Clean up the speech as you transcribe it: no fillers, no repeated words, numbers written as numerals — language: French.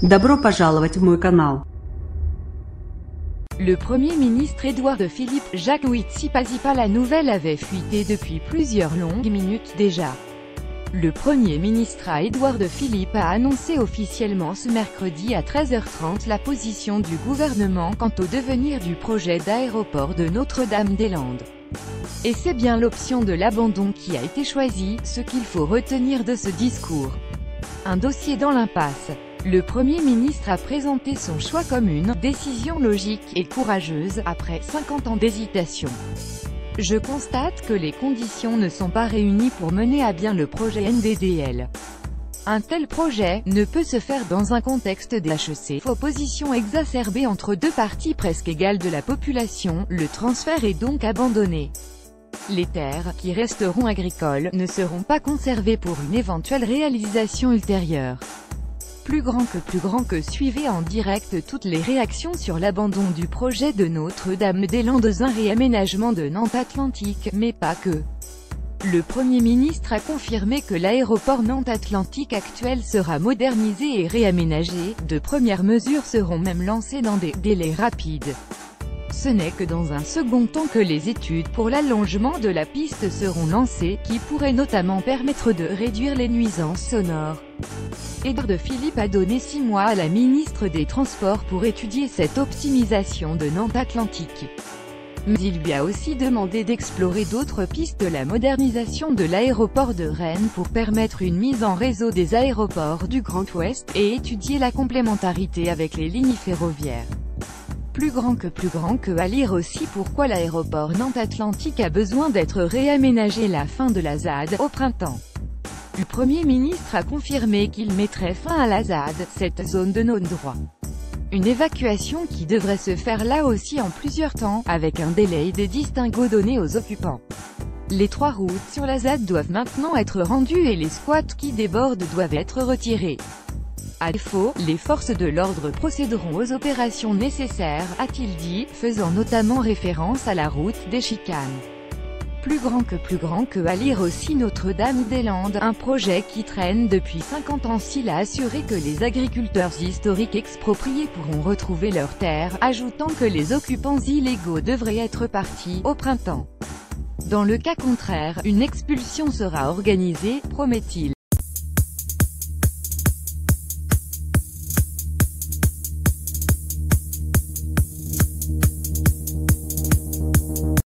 Добро пожаловать в мой канал. Le Premier ministre Édouard Philippe Jacques Tsipas, la nouvelle avait fuité depuis plusieurs longues minutes déjà. Le Premier ministre Édouard Philippe a annoncé officiellement ce mercredi à 13h30 la position du gouvernement quant au devenir du projet d'aéroport de Notre-Dame-des-Landes. Et c'est bien l'option de l'abandon qui a été choisie, ce qu'il faut retenir de ce discours. Un dossier dans l'impasse. Le Premier ministre a présenté son choix comme une décision logique et courageuse, après 50 ans d'hésitation. Je constate que les conditions ne sont pas réunies pour mener à bien le projet NDDL. Un tel projet ne peut se faire dans un contexte d'HEC, opposition exacerbée entre deux parties presque égales de la population, le transfert est donc abandonné. Les terres, qui resteront agricoles, ne seront pas conservées pour une éventuelle réalisation ultérieure. Plus grand que suivez en direct toutes les réactions sur l'abandon du projet de Notre-Dame-des-Landes, un réaménagement de Nantes Atlantique, mais pas que. Le Premier ministre a confirmé que l'aéroport Nantes Atlantique actuel sera modernisé et réaménagé, de premières mesures seront même lancées dans des délais rapides. Ce n'est que dans un second temps que les études pour l'allongement de la piste seront lancées, qui pourraient notamment permettre de réduire les nuisances sonores. Édouard Philippe a donné 6 mois à la ministre des Transports pour étudier cette optimisation de Nantes Atlantique. Mais il lui a aussi demandé d'explorer d'autres pistes, la modernisation de l'aéroport de Rennes pour permettre une mise en réseau des aéroports du Grand Ouest, et étudier la complémentarité avec les lignes ferroviaires. Plus grand que à lire aussi pourquoi l'aéroport Nantes Atlantique a besoin d'être réaménagé, la fin de la ZAD, au printemps. Le Premier ministre a confirmé qu'il mettrait fin à la ZAD, cette zone de non-droit. Une évacuation qui devrait se faire là aussi en plusieurs temps, avec un délai et des distinguos donnés aux occupants. Les 3 routes sur la ZAD doivent maintenant être rendues et les squats qui débordent doivent être retirés. À défaut, les forces de l'ordre procéderont aux opérations nécessaires, a-t-il dit, faisant notamment référence à la route des Chicanes. Plus grand que à lire aussi Notre-Dame-des-Landes, un projet qui traîne depuis 50 ans. S'il a assuré que les agriculteurs historiques expropriés pourront retrouver leurs terres, ajoutant que les occupants illégaux devraient être partis au printemps. Dans le cas contraire, une expulsion sera organisée, promet-il.